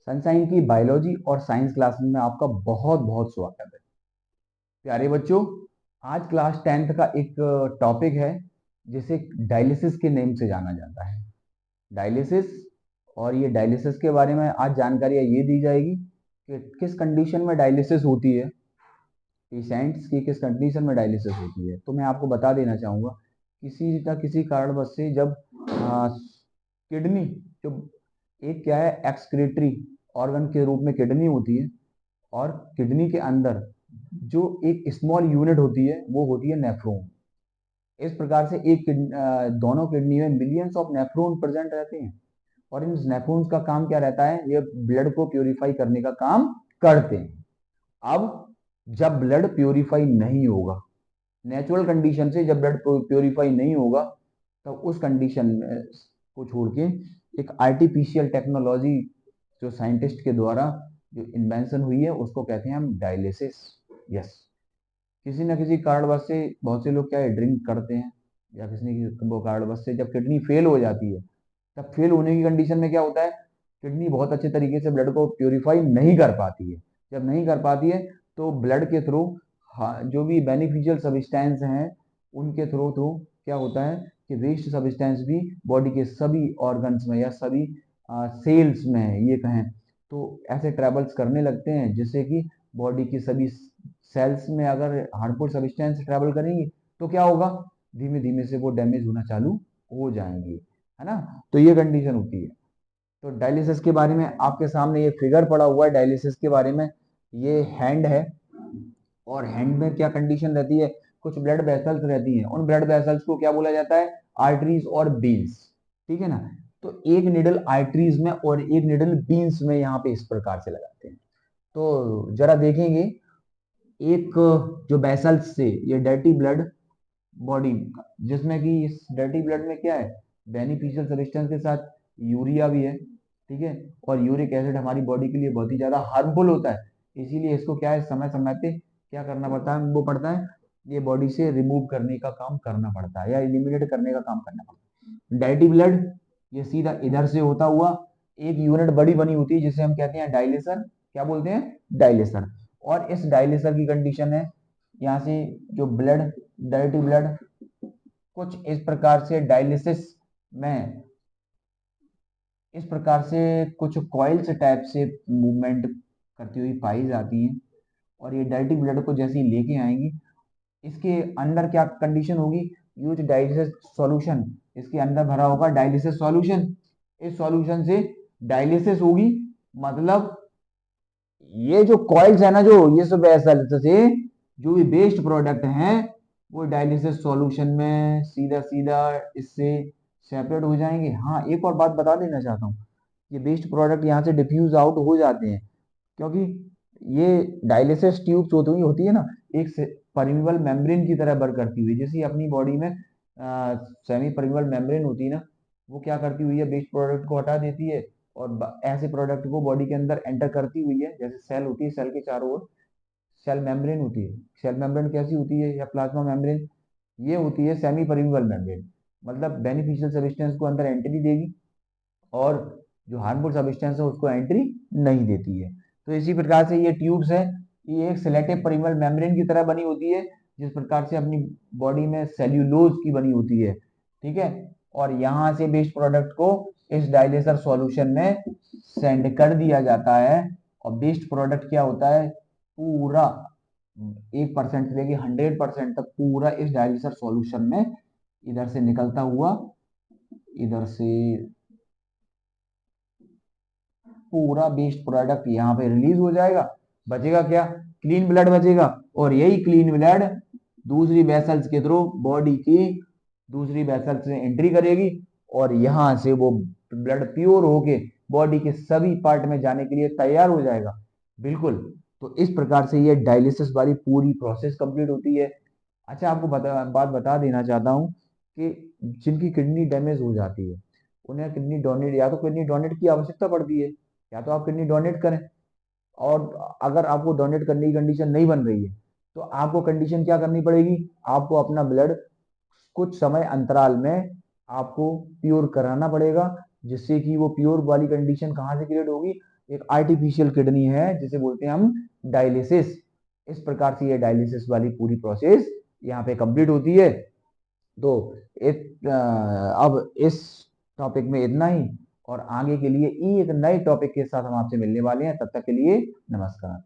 Sunshine की biology और science class में आपका बहुत बहुत स्वागत है। प्यारे बच्चों, आज क्लास 10th का एक टॉपिक है जिसे डायलिसिस के नेम से जाना जाता है। डायलिसिस, और ये डायलिसिस के बारे में आज जानकारियाँ ये दी जाएगी कि किस कंडीशन में डायलिसिस होती है, पेशेंट्स की किस कंडीशन में डायलिसिस होती है। तो मैं आपको बता देना चाहूँगा, किसी न किसी कारणवश से जब किडनी, जो एक क्या है एक्सक्रीटरी ऑर्गन के रूप में किडनी होती है, और किडनी के अंदर जो एक स्मॉल यूनिट होती है वो होती है नेफ्रॉन। इस प्रकार से दोनों किडनी में मिलियंस ऑफ नेफ्रॉन प्रेजेंट रहते हैं, और इन नेफ्रॉन्स का काम क्या रहता है, ये ब्लड को प्योरीफाई करने का काम करते हैं। अब जब ब्लड प्योरीफाई नहीं होगा, नेचुरल कंडीशन से जब ब्लड प्योरीफाई नहीं होगा, तो उस कंडीशन में को छोड़ के एक आर्टिफिशियल टेक्नोलॉजी जो साइंटिस्ट के द्वारा जो इन्वेंशन हुई है उसको कहते हैं हम डायलिसिस। यस, किसी न किसी कारणवश से बहुत से लोग क्या है ड्रिंक करते हैं, या किसी न किसी कारणवश से जब किडनी फेल हो जाती है, तब फेल होने की कंडीशन में क्या होता है, किडनी बहुत अच्छे तरीके से ब्लड को प्योरीफाई नहीं कर पाती है। जब नहीं कर पाती है तो ब्लड के थ्रू जो भी बेनिफिशियल सब्सटेंस हैं उनके थ्रू थ्रू क्या होता है कि वेस्ट सब्सटेंस भी बॉडी के सभी ऑर्गन्स में या सभी सेल्स में ये कहें तो ऐसे ट्रेवल्स करने लगते हैं, जिससे कि बॉडी की सभी सेल्स में अगर हार्मफुल सब्सटेंस ट्रेवल करेंगी तो क्या होगा, धीमे धीमे से वो डैमेज होना चालू हो जाएंगी, है ना। तो ये कंडीशन होती है। तो डायलिसिस के बारे में आपके सामने ये फिगर पड़ा हुआ है डायलिसिस के बारे में। ये हैंड है, और हैंड में क्या कंडीशन रहती है, कुछ ब्लड वेसल्स रहती हैं, उन ब्लड वेसल्स को क्या बोला जाता है, आर्टरीज और बीन्स। ठीक है ना। तो एक निडल आर्टरीज में और एक निडल बीन्स में यहाँ पे इस प्रकार से लगाते हैं। तो जरा देखेंगे, एक जो वेसल्स से ये डर्टी ब्लड बॉडी, जिसमें कि इस डर्टी ब्लड में क्या है, बेनिफिशियल सब्सटेंस के साथ यूरिया भी है। ठीक है। और यूरिक एसिड हमारी बॉडी के लिए बहुत ही ज्यादा हार्मफुल होता है, इसीलिए इसको क्या है समय समय पे क्या करना पड़ता है, वो पड़ता है ये बॉडी से रिमूव करने का काम करना पड़ता है या एलिमिनेट करने का काम करना पड़ता है। डर्टी ब्लड ये सीधा इधर से होता हुआ एक यूनिट बड़ी बनी होती है जिसे हम कहते हैं डायलेसर। क्या बोलते हैं, डायलेसर। और इस डायलेसर की कंडीशन है, यहाँ से जो ब्लड, डायरेक्टिव ब्लड कुछ इस प्रकार से डायलिसिस में इस प्रकार से कुछ कॉइल्स टाइप से मूवमेंट करती हुई पाई जाती हैं, और ये डायरेक्टिव ब्लड को जैसे ही लेके आएंगी, इसके अंदर क्या कंडीशन होगी, यूज डायलिसिस सॉल्यूशन, इसके अंदर भरा होगा डायलिसिस सॉल्यूशन। इस सॉल्यूशन से डायलिसिस होगी, मतलब ये जो कॉइल्स है ना, जो ये सब ऐसा से जो भी वेस्ट प्रोडक्ट हैं वो डायलिसिस सॉल्यूशन में सीधा सीधा इससे सेपरेट हो जाएंगे। हाँ, एक और बात बता देना चाहता हूँ, ये वेस्ट प्रोडक्ट यहाँ से डिफ्यूज आउट हो जाते हैं, क्योंकि ये डायलिसिस ट्यूब्स होती है ना, एक परमिबल मेम्ब्रेन की तरह वर्क करती हुई, जैसे अपनी बॉडी में सेमी परमिबल मेम्ब्रेन होती है ना, वो क्या करती हुई है, वेस्ट प्रोडक्ट को हटा देती है, और ऐसे प्रोडक्ट को बॉडी के अंदर एंटर करती हुई है। जैसे सेल होती है, सेल के चारों ओर सेल मेम्ब्रेन होती है। सेल मेम्ब्रेन कैसी होती है, या प्लाज्मा मेम्ब्रेन, ये होती है सेमी परमिबल मेम्ब्रेन, मतलब बेनिफिशियल सब्सटेंस को अंदर एंट्री देगी, और जो हार्मफुल सब्सटेंस है उसको एंट्री नहीं देती है। तो इसी प्रकार से ये ट्यूब्स है, ये एक सिलेक्टिव परिमल मेम्ब्रेन की तरह बनी होती है, जिस प्रकार से अपनी बॉडी में सेल्यूलोज की बनी होती है। ठीक है। और यहाँ से वेस्ट प्रोडक्ट को इस डायलेसर सॉल्यूशन में सेंड कर दिया जाता है, और वेस्ट प्रोडक्ट क्या होता है, पूरा 1% से लेके 100% तक पूरा इस डायलेसर सॉल्यूशन में इधर से निकलता हुआ, इधर से पूरा वेस्ट प्रोडक्ट यहाँ पे रिलीज हो जाएगा। बचेगा क्या, क्लीन ब्लड बचेगा, और यही क्लीन ब्लड दूसरी वेसल्स के थ्रू बॉडी की दूसरी वेसल्स में एंट्री करेगी, और यहां से वो ब्लड प्योर होके बॉडी के सभी पार्ट में जाने के लिए तैयार हो जाएगा। बिल्कुल। तो इस प्रकार से ये डायलिसिस वाली पूरी प्रोसेस कंप्लीट होती है। अच्छा, आपको बात बता देना चाहता हूँ कि जिनकी किडनी डैमेज हो जाती है, उन्हें किडनी डोनेट, या तो किडनी डोनेट की आवश्यकता पड़ती है, या तो आप किडनी डोनेट करें। और अगर आपको डोनेट करने की कंडीशन नहीं बन रही है, तो आपको कंडीशन क्या करनी पड़ेगी, आपको अपना ब्लड कुछ समय अंतराल में आपको प्योर कराना पड़ेगा, जिससे कि वो प्योर वाली कंडीशन कहाँ से क्रिएट होगी, एक आर्टिफिशियल किडनी है जिसे बोलते हैं हम डायलिसिस। इस प्रकार से ये डायलिसिस वाली पूरी प्रोसेस यहाँ पे कंप्लीट होती है। तो अब इस टॉपिक में इतना ही, और आगे के लिए एक नए टॉपिक के साथ हम आपसे मिलने वाले हैं। तब तक के लिए नमस्कार।